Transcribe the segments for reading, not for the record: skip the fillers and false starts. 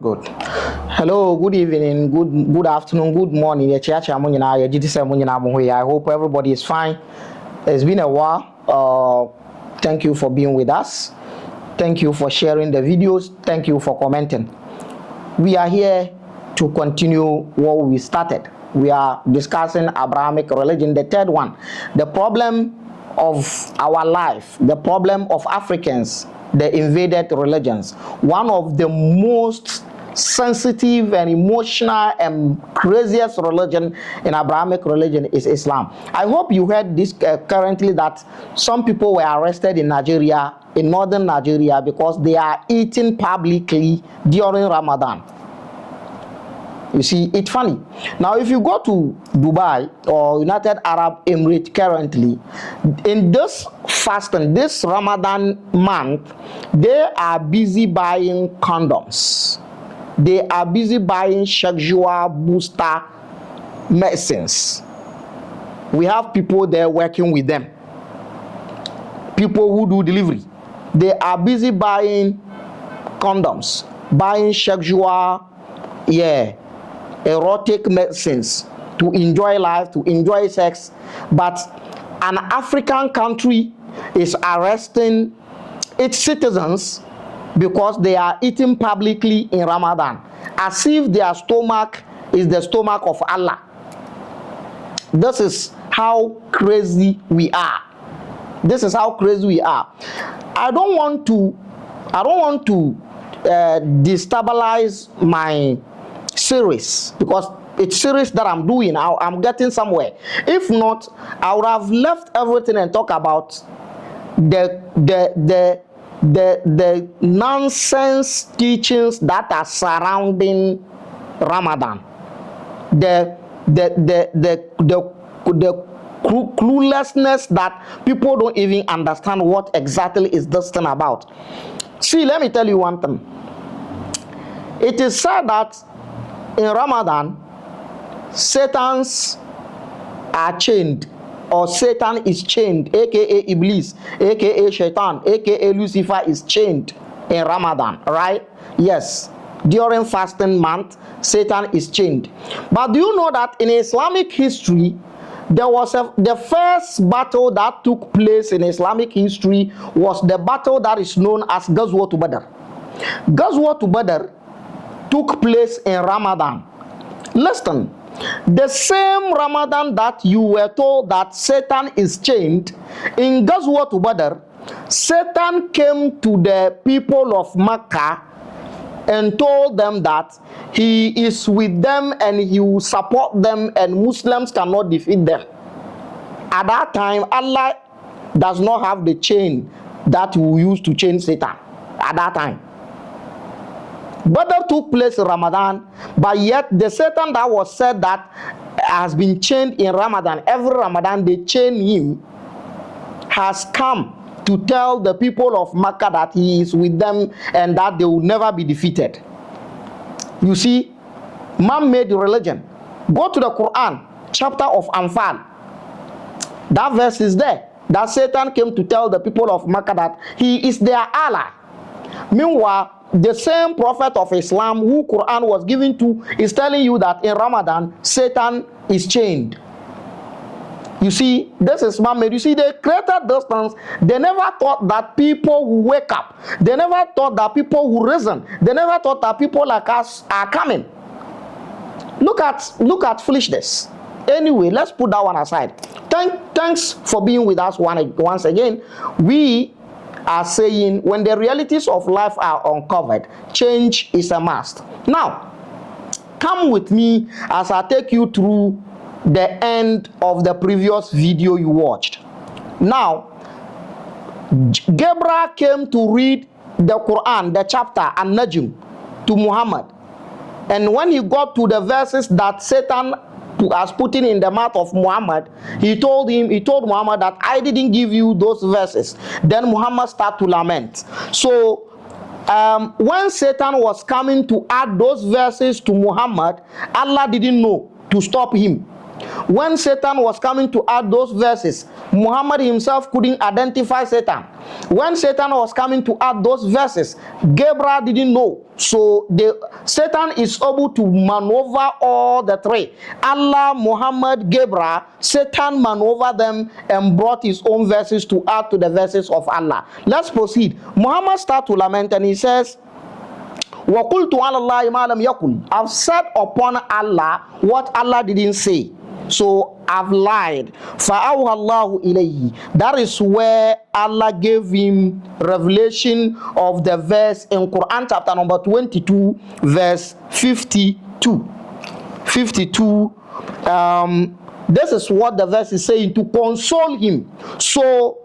Good. Hello, good evening, good afternoon, good morning. I hope everybody is fine. It's been a while. Thank you for being with us. Thank you for sharing the videos. Thank you for commenting. We are here to continue what we started. We are discussing Abrahamic religion, the third one. The problem of our life, the problem of Africans, the invaded religions. One of the most sensitive and emotional and craziest religion in Abrahamic religion is Islam. I hope you heard this currently that some people were arrested in Nigeria, in northern Nigeria, because they are eating publicly during Ramadan. You see, it's funny. Now, if you go to Dubai or United Arab Emirates currently, in this fasting, this Ramadan month, they are busy buying condoms. They are busy buying sexual booster medicines. We have people there working with them. People who do delivery. They are busy buying condoms, buying sexual, erotic medicines to enjoy life, to enjoy sex. But an African country is arresting its citizens because they are eating publicly in Ramadan, as if their stomach is the stomach of Allah. This is how crazy we are. This is how crazy we are. I don't want to destabilize my series, because it's series that I'm doing. I'm getting somewhere. If not, I would have left everything and talk about the nonsense teachings that are surrounding Ramadan, the cluelessness that people don't even understand what exactly is this thing about. See, let me tell you one thing. It is said that in Ramadan, Satans are chained, or Satan is chained, aka Iblis, aka Shaitan, aka Lucifer is chained in Ramadan, right? Yes, during fasting month, Satan is chained. But do you know that in Islamic history, there was the first battle that took place in Islamic history was the battle that is known as Ghazwat Badr. Ghazwat Badr took place in Ramadan. Listen, the same Ramadan that you were told that Satan is chained, in Ghazwat Badr, Satan came to the people of Mecca and told them that he is with them and he will support them and Muslims cannot defeat them. At that time, Allah does not have the chain that we used to chain Satan at that time. Badr took place in Ramadan, but yet the Satan that was said that has been chained in Ramadan, every Ramadan they chain him, has come to tell the people of Makkah that he is with them and that they will never be defeated. You see, man-made religion. Go to the Quran, chapter of Anfal. That verse is there. That Satan came to tell the people of Makkah that he is their Allah. Meanwhile, the same prophet of Islam who Quran was given to is telling you that in Ramadan, Satan is chained. You see, this is man-made. You see, they created those things. They never thought that people will wake up. They never thought that people will reason. They never thought that people like us are coming. Look at foolishness. Anyway, let's put that one aside. Thanks for being with us once again. We are saying when the realities of life are uncovered, change is a must. Now, come with me as I take you through the end of the previous video you watched. Now, Gabriel came to read the Quran, the chapter An-Najm, to Muhammad. And when he got to the verses that Satan has put in the mouth of Muhammad, he told Muhammad that I didn't give you those verses. Then Muhammad started to lament. So when Satan was coming to add those verses to Muhammad, Allah didn't know to stop him. When Satan was coming to add those verses, Muhammad himself couldn't identify Satan. When Satan was coming to add those verses, Gabriel didn't know. So Satan is able to maneuver all the three. Allah, Muhammad, Gabriel, Satan maneuvered them and brought his own verses to add to the verses of Allah. Let's proceed. Muhammad starts to lament and he says, وَقُلْتُ عَلَى اللَّهِ مَا لَمْ يَقُلْ. I've said upon Allah what Allah didn't say. So I've lied. فَأَوْهَى اللَّهُ إِلَيْهِ. That is where Allah gave him revelation of the verse in Quran chapter number 22 verse 52. 52. This is what the verse is saying, to console him. So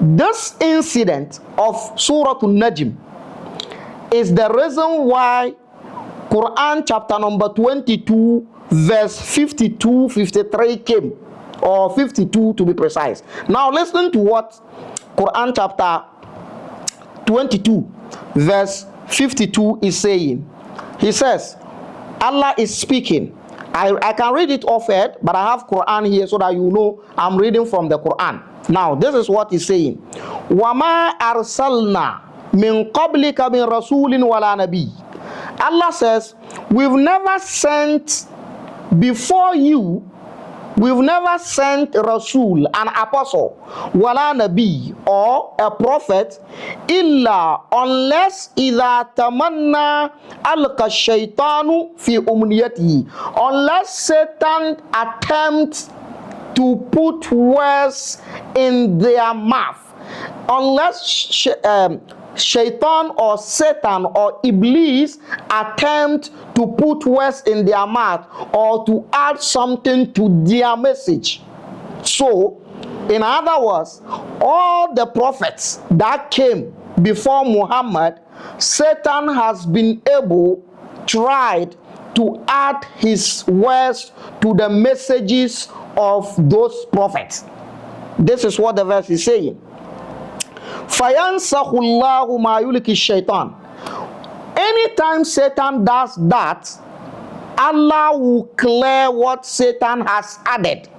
this incident of Surah An-Najm is the reason why Quran chapter number 22 verse 52, 53 came, or 52 to be precise. Now listen to what Quran chapter 22 verse 52 is saying. He says, Allah is speaking. I can read it off head, but I have Quran here so that you know I'm reading from the Quran. Now this is what he's saying. وَمَا أَرْسَلْنَا مِنْ قَبْلِكَ مِنْ رَسُولٍ وَلَا نَبِيٍّ. Allah says, we've never sent before you, we've never sent Rasul, an apostle, wala nabi, or a prophet, illa, unless idha tamanna alqa shaytanu fi umniyatihi, unless Satan attempts to put words in their mouth, unless Shaitan or Satan or Iblis attempt to put words in their mouth or to add something to their message. So, in other words, all the prophets that came before Muhammad, Satan has been tried to add his words to the messages of those prophets. This is what the verse is saying. فَيَنْسَخُ اللَّهُ مَا يُلْقِي الشَّيْطَانِ. Anytime Satan does that, Allah will clear what Satan has added.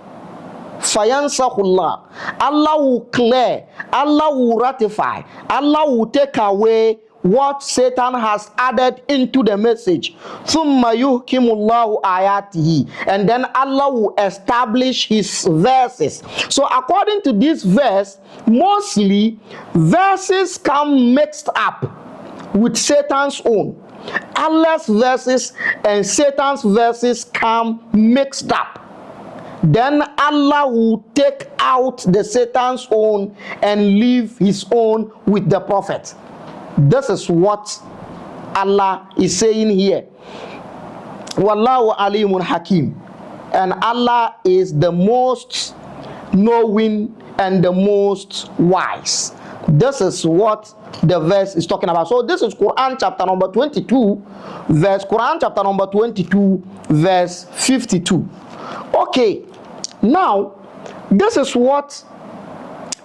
فَيَنْسَخُ اللَّهُ. Allah will clear, Allah will ratify, Allah will take away what Satan has added into the message. ثُمَّ يُحْكِمُ اللَّهُ آيَاتِهِ. And then Allah will establish his verses. So according to this verse, mostly verses come mixed up with Satan's own. Allah's verses and Satan's verses come mixed up. Then Allah will take out the Satan's own and leave his own with the prophet. This is what Allah is saying here. Wallahu alimun hakim. And Allah is the most knowing and the most wise. This is what the verse is talking about. So this is Quran chapter number 22 verse 52. Okay, now this is what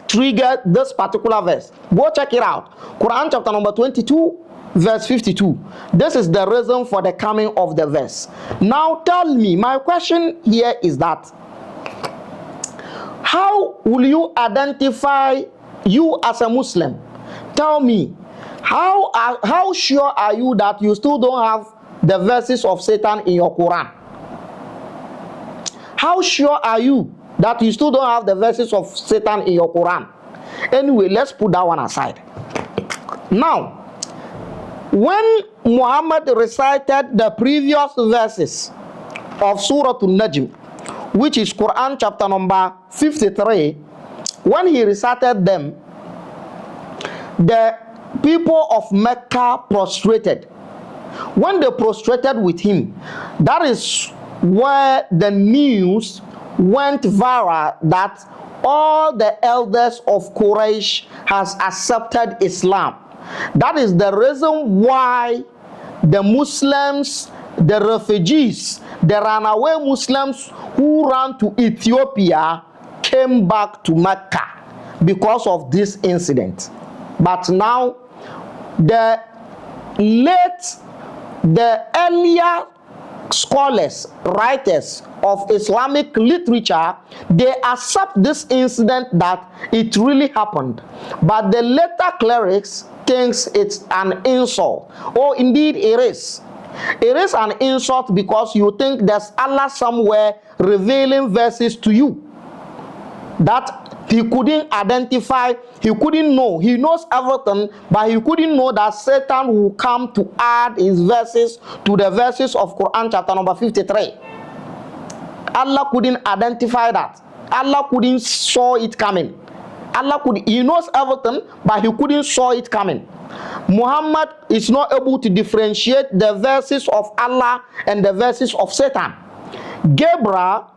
triggered this particular verse. Go check it out. Quran chapter number 22 verse 52. This is the reason for the coming of the verse. Now tell me, my question here is that, how will you identify you as a Muslim? Tell me, how sure are you that you still don't have the verses of Satan in your Quran? How sure are you that you still don't have the verses of Satan in your Quran? Anyway, let's put that one aside. Now, when Muhammad recited the previous verses of Surah An-Najm, which is Quran chapter number 53, when he recited them, the people of Mecca prostrated. When they prostrated with him, that is where the news went viral that all the elders of Quraysh has accepted Islam. That is the reason why the Muslims, the refugees, the runaway Muslims who ran to Ethiopia came back to Mecca because of this incident. But now the earlier scholars, writers of Islamic literature, they accept this incident that it really happened, but the later clerics thinks it's an insult. Oh, indeed it is. It is an insult because you think there's Allah somewhere revealing verses to you that he couldn't identify, he couldn't know. He knows everything, but he couldn't know that Satan will come to add his verses to the verses of Quran chapter number 53. Allah couldn't identify that. Allah couldn't saw it coming. He knows everything, but he couldn't saw it coming. Muhammad is not able to differentiate the verses of Allah and the verses of Satan. Gabriel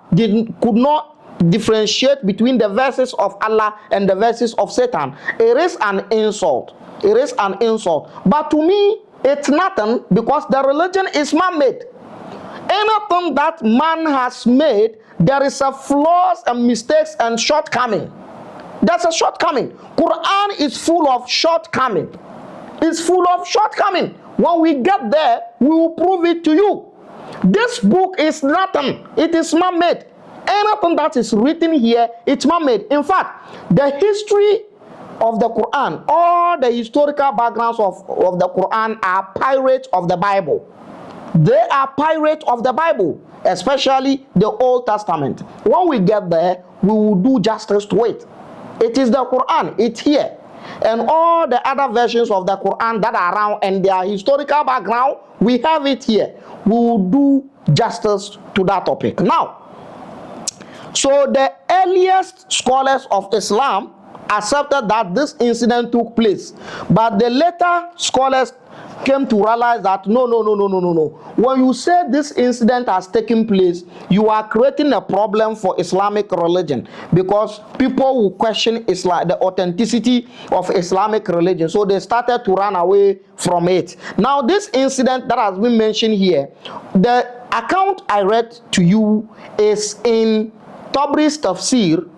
could not differentiate between the verses of Allah and the verses of Satan. It is an insult. It is an insult. But to me, it's nothing, because the religion is man-made. Anything that man has made, there is a flaws and mistakes and shortcoming. That's a shortcoming. Quran is full of shortcoming. It's full of shortcoming. When we get there, we will prove it to you. This book is nothing. It is man-made. Anything that is written here, it's man-made. In fact, the history of the Quran, all the historical backgrounds of the Quran are pirates of the Bible. They are pirates of the Bible, especially the Old Testament. When we get there, we will do justice to it. It is the Quran, it's here. And all the other versions of the Quran that are around and their historical background, we have it here. We will do justice to that topic. Now, so the earliest scholars of Islam accepted that this incident took place, but the later scholars came to realize that no. When you say this incident has taken place, you are creating a problem for Islamic religion, because people will question Islam, the authenticity of Islamic religion. So they started to run away from it. Now, this incident that has been mentioned here, the account I read to you is in Tabri's Tafsir,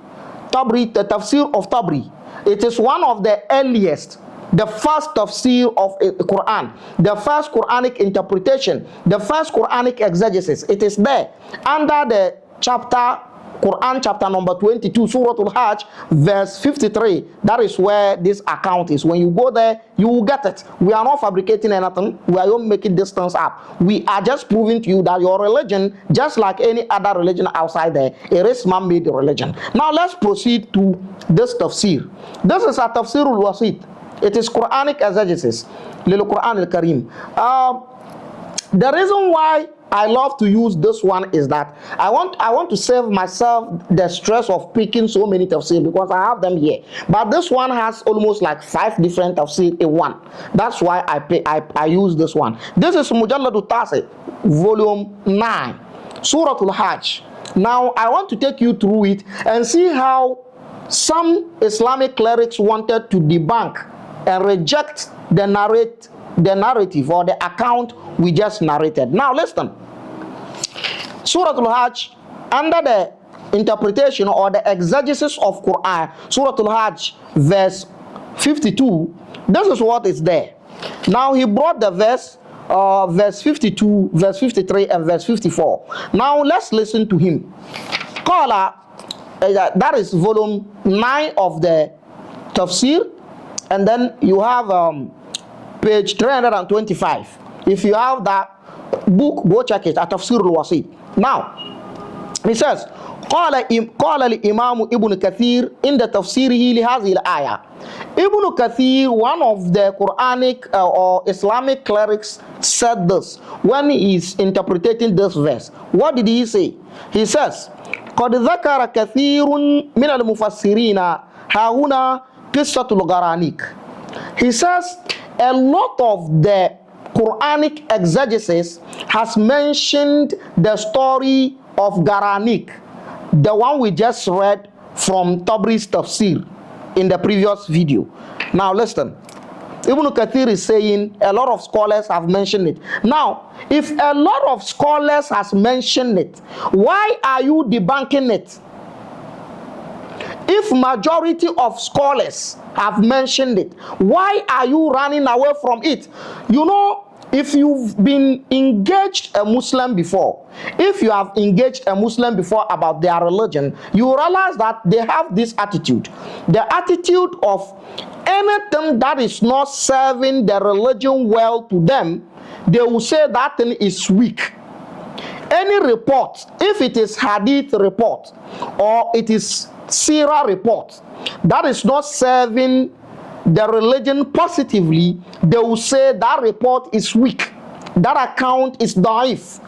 the Tafsir of Tabri. It is one of the earliest, the first tafsir of Quran, the first Quranic interpretation, the first Quranic exegesis. It is there under the chapter, Quran chapter number 22, Surah Al-Hajj, verse 53. That is where this account is. When you go there, you will get it. We are not fabricating anything. We are not making this things up. We are just proving to you that your religion, just like any other religion outside there, it is man-made religion. Now let's proceed to this tafsir. This is a tafsir al-wasit. It is Quranic exegesis, Lil Quran al-Karim. The reason why I love to use this one is that I want to save myself the stress of picking so many tafsir, because I have them here. But this one has almost like 5 different tafsir in one. That's why I use this one. This is Mujalladu Tasi, volume 9, Surah Al-Hajj. Now I want to take you through it and see how some Islamic clerics wanted to debunk and reject the narrative or the account we just narrated. Now listen. Surah Al-Hajj, under the interpretation or the exegesis of Quran, Surah Al-Hajj verse 52, this is what is there. Now he brought the verse 52, verse 53 and verse 54. Now let's listen to him. Qala, that is volume 9 of the tafsir, and then you have page 325. If you have that book, go check it at Tafsir al-Wasit. Now, he says, قال الإمام ابن كثير عند تفسيره لهذه الآية. Ibn Kathir, one of the Quranic or Islamic clerics, said this when he is interpreting this verse. What did he say? He says, قد ذكر كثير من المفسرين ها هنا قصة الغرانيق. He says a lot of the Quranic exegesis has mentioned the story of Garanik, the one we just read from Tabri's Tafsir in the previous video. Now listen, Ibn Kathir is saying a lot of scholars have mentioned it. Now, if a lot of scholars has mentioned it, why are you debunking it? If majority of scholars have mentioned it, why are you running away from it? You know, if you've been engaged a Muslim before, if you have engaged a Muslim before about their religion, you realize that they have this attitude. The attitude of anything that is not serving the religion well to them, they will say that thing is weak. Any report, if it is hadith report or it is Sirah report, that is not serving the religion positively, they will say that report is weak, that account is daif.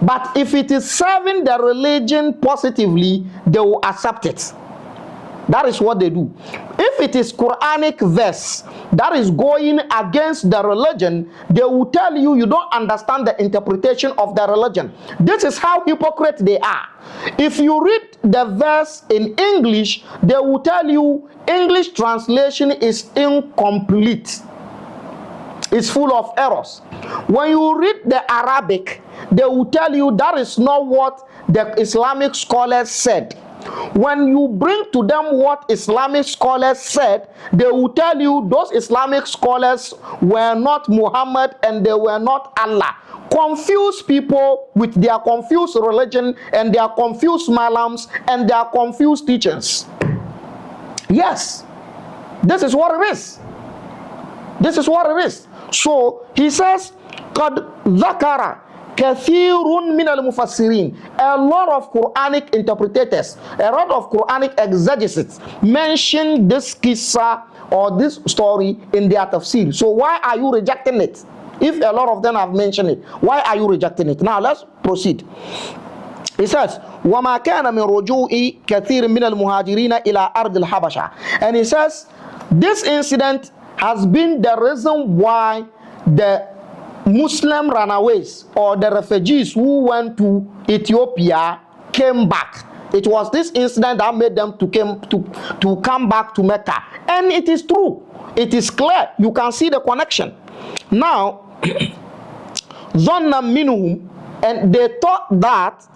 But if it is serving the religion positively, they will accept it. That is what they do. If it is Quranic verse that is going against the religion, they will tell you you don't understand the interpretation of the religion. This is how hypocrite they are. If you read the verse in English, they will tell you English translation is incomplete. It's full of errors. When you read the Arabic, they will tell you that is not what the Islamic scholars said. When you bring to them what Islamic scholars said, they will tell you those Islamic scholars were not Muhammad and they were not Allah. Confuse people with their confused religion and their confused malams and their confused teachings. Yes, this is what it is. This is what it is. So he says, قَدْ ذَكَرَ كَثِيرٌ مِنَ الْمُفَسِّرِينَ. A lot of Quranic interpreters, a lot of Quranic exegetes mention this qissa or this story in their tafsir. So why are you rejecting it? If a lot of them have mentioned it, why are you rejecting it? Now let's proceed. He says, وَمَا كَانَ مِنْ رُجُوءِ كَثِيرٍ مِنَ الْمُهَاجِرِينَ إِلَىٰ أَرْضِ الْحَبَشَةِ. And he says, this incident has been the reason why the Muslim runaways or the refugees who went to Ethiopia came back. It was this incident that made them to come back to Mecca. And it is true. It is clear. You can see the connection. Now, ظَنَّ مِنْهُمْ, and they thought that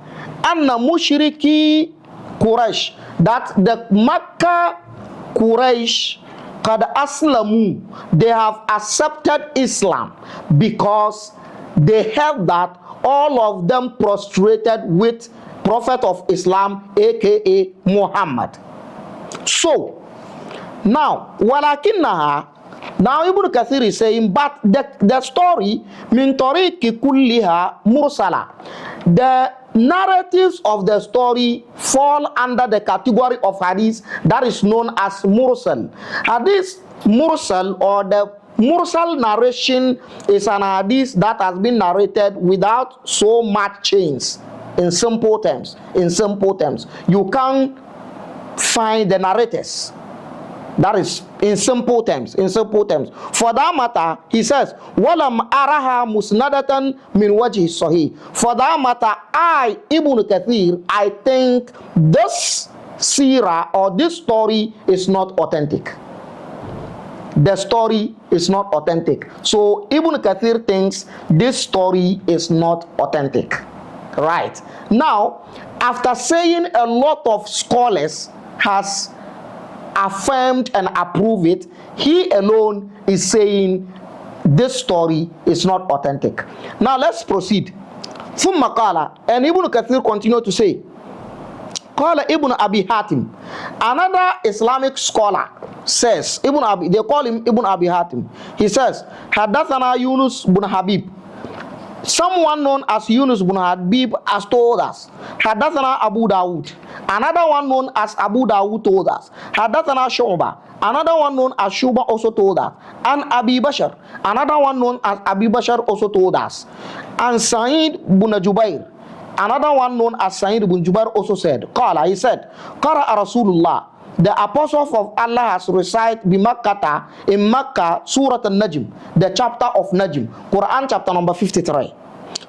anna mushriki Quraysh, that the Mecca Quraysh qad aslamu, they have accepted Islam because they held that all of them prostrated with Prophet of Islam, aka Muhammad. So now walakinnaha, now Ibn Kathir is saying, but the story min tariqi kulliha mursala, the narratives of the story fall under the category of hadith that is known as mursal. Hadith mursal, or the mursal narration, is an hadith that has been narrated without so much change. In simple terms, you can't find the narrators. That is in simple terms. For that matter, he says, "Walam araha musnadatan min wajhi sahih." For that matter, I, Ibn Kathir, I think this seerah or this story is not authentic. The story is not authentic. So Ibn Kathir thinks this story is not authentic. Right. Now, after saying a lot of scholars has affirmed and approved it, he alone is saying this story is not authentic. Now let's proceed. ثم قال, and Ibn Kathir continued to say, قال Ibn Abi Hatim, another Islamic scholar says, they call him Ibn Abi Hatim. He says, حدثنا Yunus bin Habib. Someone known as Yunus bin Habib has told us, Hadathana Abu Dawud. Another one known as Abu Dawud told us, Hadathana Shu'ba. Another one known as Shu'ba also told us. And Abi Bashar. Another one known as Abi Bashar also told us. And Sa'id bin Jubair. Another one known as Sa'id bin Jubair also said, Qala, he said, Qara'a Rasulullah. The apostle of Allah has recited in Makkah, Surah Al-Najm, the chapter of Najm, Quran chapter number 53.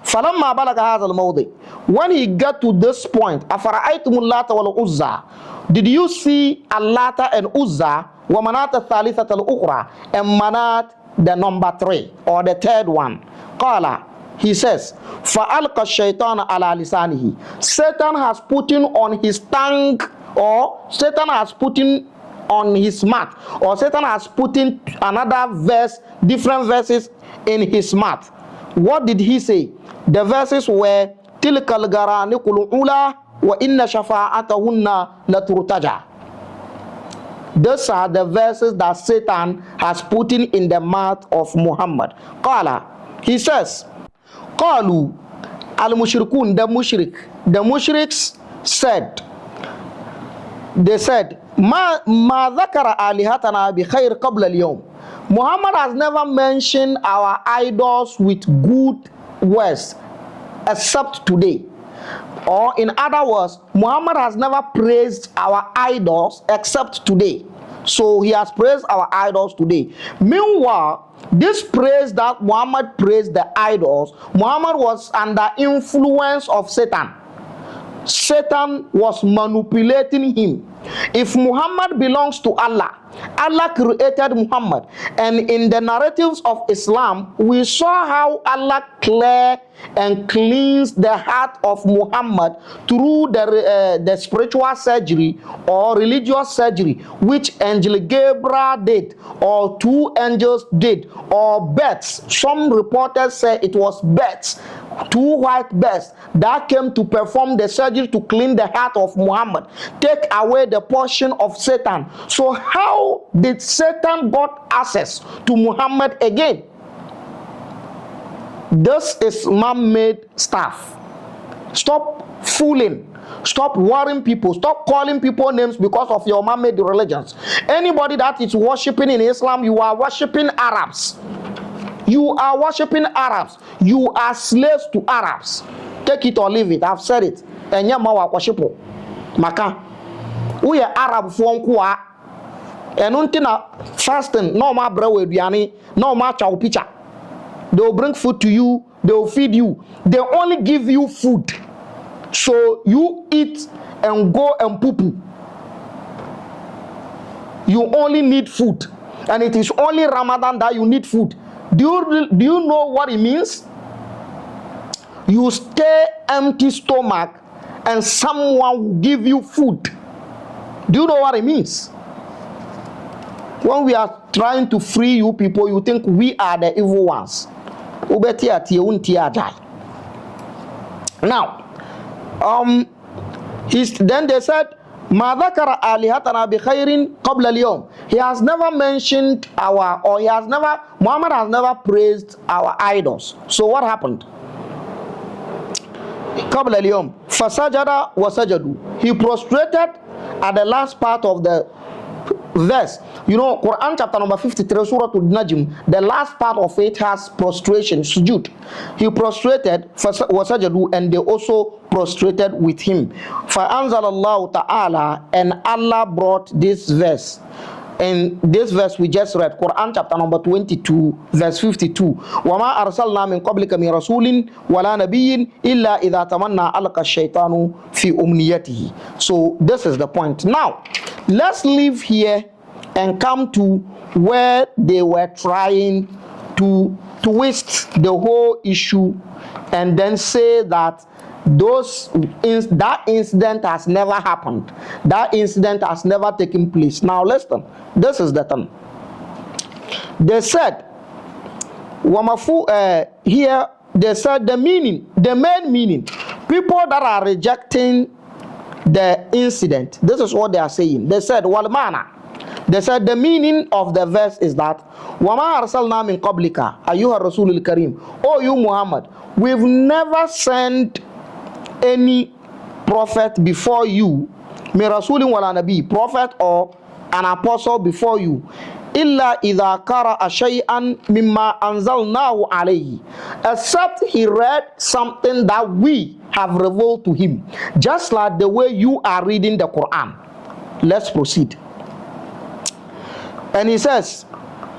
فَلَمَّا بَلَغَ هَذَا الْمَوْضِعِ, when he got to this point, أَفَرَأَيْتُمُ اللَّاتَ وَالْعُزَّى, did you see Allata and Uzza, وَمَنَاتَ الثَّالِثَةَ الْأُخْرَى, and Manat, the number 3, or the third one. قَالَ, he says, فَأَلْقَ الشَّيْطَانَ عَلَى لِسَانِهِ, Satan has put in on his tongue, or Satan has put in on his mouth, or Satan has put in another verse, different verses in his mouth. What did he say? The verses were Tilkal Garaniqul Ula wa inna shafa'atahunna laturtaja. These are the verses that Satan has put in the mouth of Muhammad. Qala, he says, Qalu al-mushrikun, the mushriks said, they said, Ma dhakara alihatana bi khair qabla al-yawm. Muhammad has never mentioned our idols with good words except today. Or in other words, Muhammad has never praised our idols except today. So he has praised our idols today. Meanwhile, this praise that Muhammad praised the idols, Muhammad was under influence of Satan. Satan was manipulating him. If Muhammad belongs to Allah, Allah created Muhammad, and in the narratives of Islam, we saw how Allah cleared and cleansed the heart of Muhammad through the spiritual surgery or religious surgery, which angel Gabriel did, or two angels did, or birds. Some reporters say it was birds, two white birds that came to perform the surgery to clean the heart of Muhammad, take away the portion of Satan. So how did Satan got access to Muhammad again? This is man-made stuff. Stop fooling. Stop worrying people. Stop calling people names because of your man-made religions. Anybody that is worshiping in Islam, you are worshiping Arabs. You are worshiping Arabs. You are slaves to Arabs. Take it or leave it. I've said it. And ya mawa worship maka. We are Arab for kwa. And until fasting, no ma brewe biani, no ma chow picha. They will bring food to you. They will feed you. They only give you food. So you eat and go and poo-poo. You only need food. And it is only Ramadan that you need food. Do you know what it means? You stay empty stomach and someone will give you food. Do you know what it means? When we are trying to free you people, you think we are the evil ones. Now, then they said, Muhammad has never mentioned Muhammad has never praised our idols. So what happened? He prostrated at the last part of the verse. You know, Quran chapter number 53, Surah Al-Najm, the last part of it has prostration, sujud. He prostrated, wasajadu, and they also prostrated with him. فَأَنزَلَ ta'ala, and Allah brought this verse. And this verse we just read, Quran chapter number 22, verse 52. وَمَا أَرْسَلْنَا مِنْ قَبْلِكَ مِنْ رَسُولٍ وَلَا نَبِيٍّ إِلَّا إِذَا تَمَنَّى أَلْقَى الشَّيْطَانُ فِي أُمْنِيَّتِهِ. So this is the point. Now, let's leave here and come to where they were trying to twist the whole issue and then say that that incident has never happened. That incident has never taken place. Now listen, this is the thing. They said, here they said the main meaning, people that are rejecting the incident, this is what they are saying. They said, Walmana. They said the meaning of the verse is that Wama arsalna min qablika ayyuha rasulul karim. Oh you Muhammad, we've never sent any prophet before you, min rasulin wala nabi, prophet or an apostle before you, illa idha qara'a shay'an mimma anzalnahu alayhi, except he read something that we have revealed to him, just like the way you are reading the Quran. Let's proceed. And he says,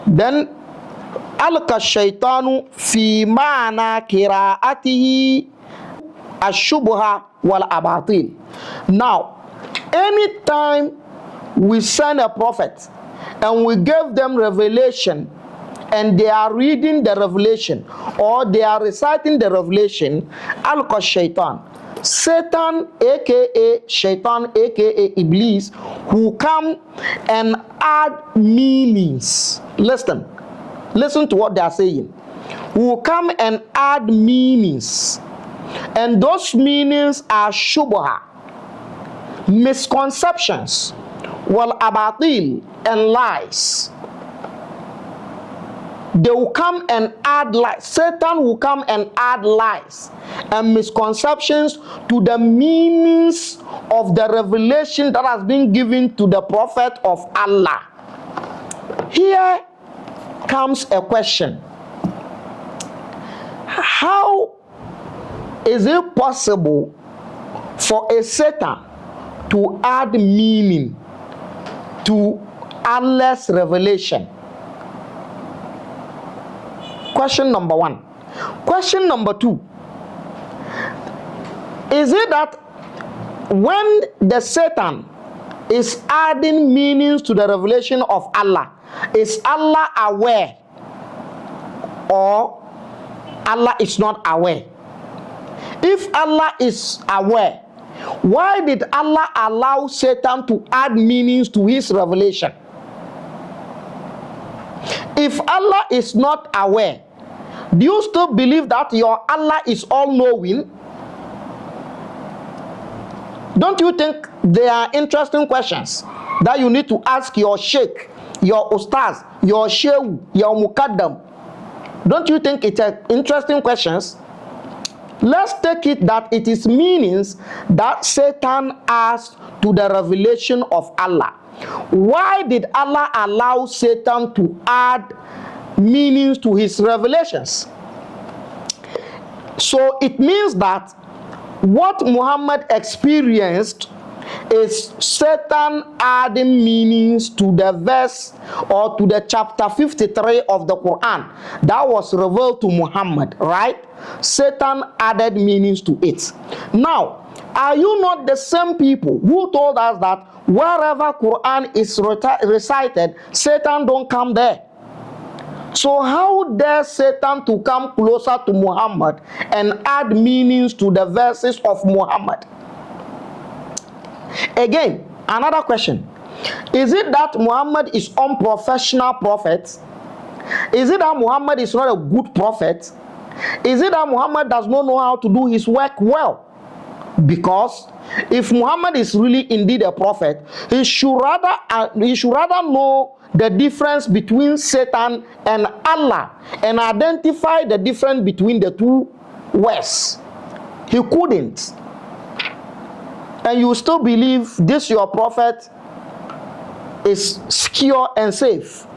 then alqa shaytanu fi ma'na qira'atihi ash-shubha wal abatil. Now, anytime we send a prophet and we give them revelation and they are reading the revelation or they are reciting the revelation, alqa shaytan, Satan aka Shaitan aka Iblis, who come and add meanings. Listen to what they are saying. will come and add meanings, and those meanings are shubha, misconceptions, wal abatil, and lies. They will come and add lies. Satan will come and add lies and misconceptions to the meanings of the revelation that has been given to the prophet of Allah. Here comes a question. How is it possible for a Satan to add meaning to Allah's revelation? Question number one. Question number two. Is it that when the Satan is adding meanings to the revelation of Allah, is Allah aware or Allah is not aware? If Allah is aware, why did Allah allow Satan to add meanings to his revelation? If Allah is not aware, do you still believe that your Allah is all-knowing? Don't you think they are interesting questions that you need to ask your sheikh, your ustaz, your shehu, your mukaddam? Don't you think it's interesting questions? Let's take it that it is meanings that Satan adds to the revelation of Allah. Why did Allah allow Satan to add meanings to his revelations? So it means that what Muhammad experienced is Satan adding meanings to the verse or to the chapter 53 of the Quran that was revealed to Muhammad, right? Satan added meanings to it. Now, are you not the same people who told us that wherever Quran is recited, Satan don't come there? So how dare Satan to come closer to Muhammad and add meanings to the verses of Muhammad? Again, another question. Is it that Muhammad is unprofessional prophet? Is it that Muhammad is not a good prophet? Is it that Muhammad does not know how to do his work well? Because if Muhammad is really indeed a prophet, he should rather know the difference between Satan and Allah and identify the difference between the two words. He couldn't. And you still believe this your prophet is secure and safe.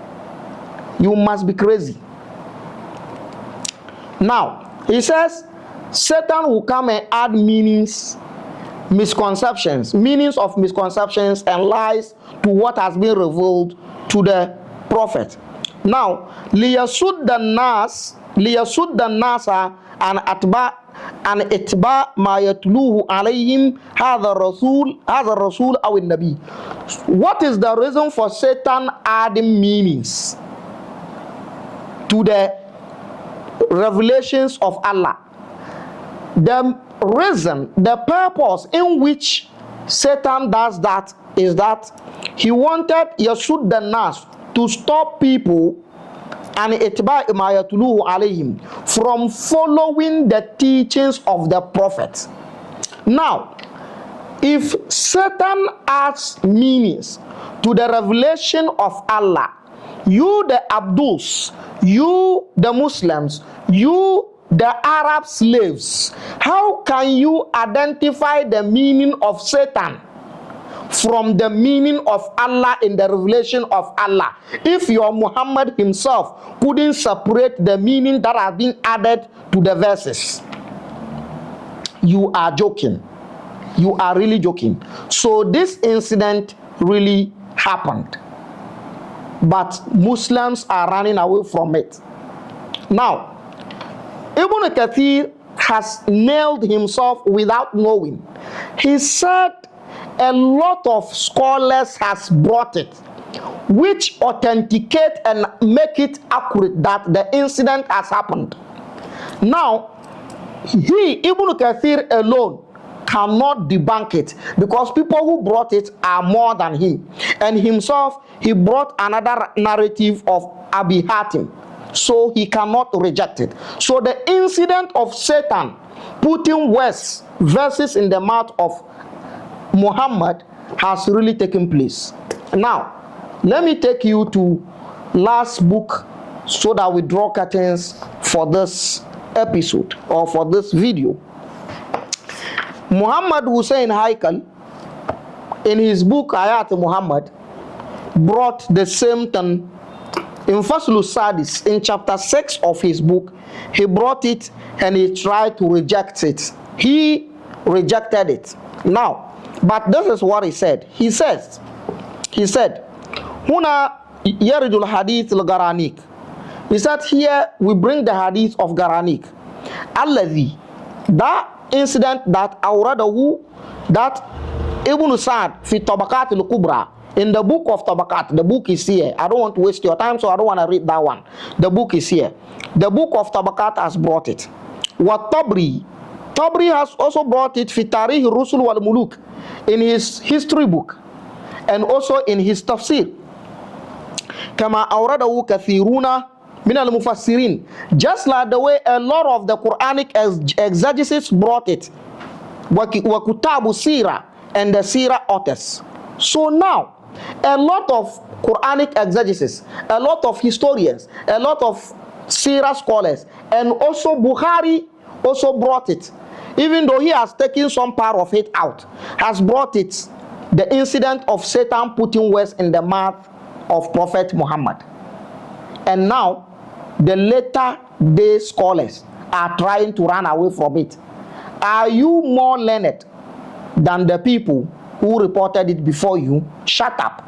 You must be crazy. Now, he says Satan will come and add meanings, misconceptions, meanings of misconceptions and lies to what has been revealed to the prophet. Now, liyasudda nasa an itba ma yatluhu alayhim hadha rasul aw nabi. What is the reason for Satan adding meanings to the revelations of Allah? The reason, the purpose in which Satan does that is that he wanted yasudda nas, to stop people and itba ma yatluhu alayhim, from following the teachings of the prophet. Now, if Satan adds meanings to the revelation of Allah, you the Abduls, you the Muslims, you the Arab slaves, how can you identify the meaning of Satan from the meaning of Allah in the revelation of Allah, if your Muhammad himself couldn't separate the meaning that has been added to the verses? You are joking. You are really joking. So this incident really happened, but Muslims are running away from it. Now, Ibn Kathir has nailed himself without knowing. He said a lot of scholars has brought it, which authenticate and make it accurate that the incident has happened. Now, Ibn Kathir alone cannot debunk it, because people who brought it are more than him. And himself, he brought another narrative of Abi Hatim. so he cannot reject it. So the incident of Satan putting verses in the mouth of Muhammad has really taken place. Now, let me take you to last book so that we draw curtains for this episode or for this video. Muhammad Hussein Haikal, in his book Ayat Muhammad, brought the same thing in Faslul Sadis, in chapter 6 of his book. He brought it and he tried to reject it. He rejected it. Now, but this is what he said. He said, Huna yaridul hadith al-Garanik. He said, here we bring the hadith of Garanik. Alladhi, that incident that awradahu, that Ibn Sa'd fi Tabaqat al-Kubra, in the book of Tabaqat. The book is here. I don't want to waste your time, so I don't want to read that one. The book is here. The book of Tabaqat has brought it. What Tabri has also brought it fi Tarikh Rusul wal Muluk, in his history book, and also in his tafsir. Kama awradahu kathiruna min al-mufassirin, just like the way a lot of the Quranic exegesis brought it. Wa kutabu sira, and the sira authors. So now, a lot of Quranic exegesis, a lot of historians, a lot of sira scholars, and also Bukhari also brought it. Even though he has taken some part of it out, has brought it, the incident of Satan putting words in the mouth of Prophet Muhammad. And now, the later day scholars are trying to run away from it. Are you more learned than the people who reported it before you? Shut up.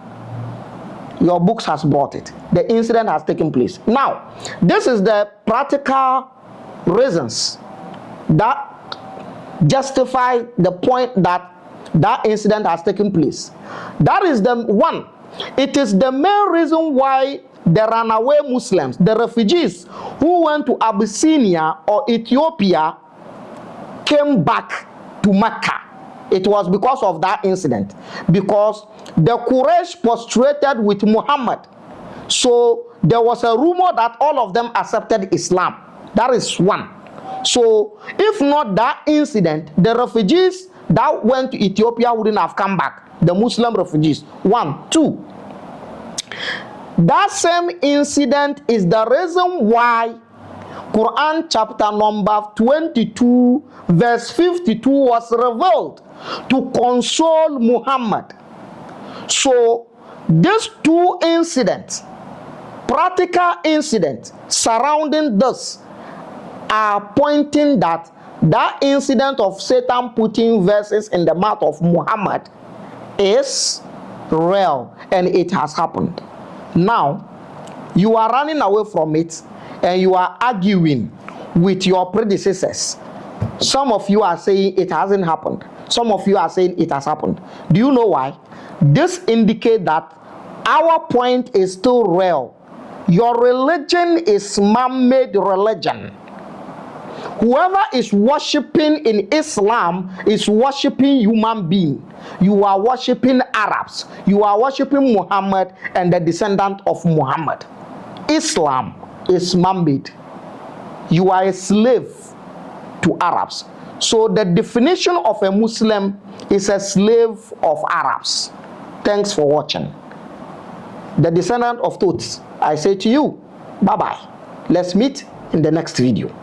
Your books has brought it. The incident has taken place. Now, this is the practical reasons that justify the point that that incident has taken place. That is the one. It is the main reason why the runaway Muslims, the refugees who went to Abyssinia or Ethiopia, came back to Mecca. It was because of that incident. Because the Quraysh prostrated with Muhammad. So there was a rumor that all of them accepted Islam. That is one. So if not that incident, the refugees that went to Ethiopia wouldn't have come back. The Muslim refugees. 1, 2. That same incident is the reason why Quran chapter number 22 verse 52 was revealed to console Muhammad. So these two incidents, practical incidents surrounding this, are pointing that that incident of Satan putting verses in the mouth of Muhammad is real and it has happened. Now, you are running away from it and you are arguing with your predecessors. Some of you are saying it hasn't happened. Some of you are saying it has happened. Do you know why? This indicates that our point is still real. Your religion is man-made religion. Whoever is worshiping in Islam is worshiping human being. You are worshiping Arabs. You are worshiping Muhammad and the descendant of Muhammad. Islam is man-made. You are a slave to Arabs. So the definition of a Muslim is a slave of Arabs. Thanks for watching. The descendant of Thoth, I say to you, bye-bye. Let's meet in the next video.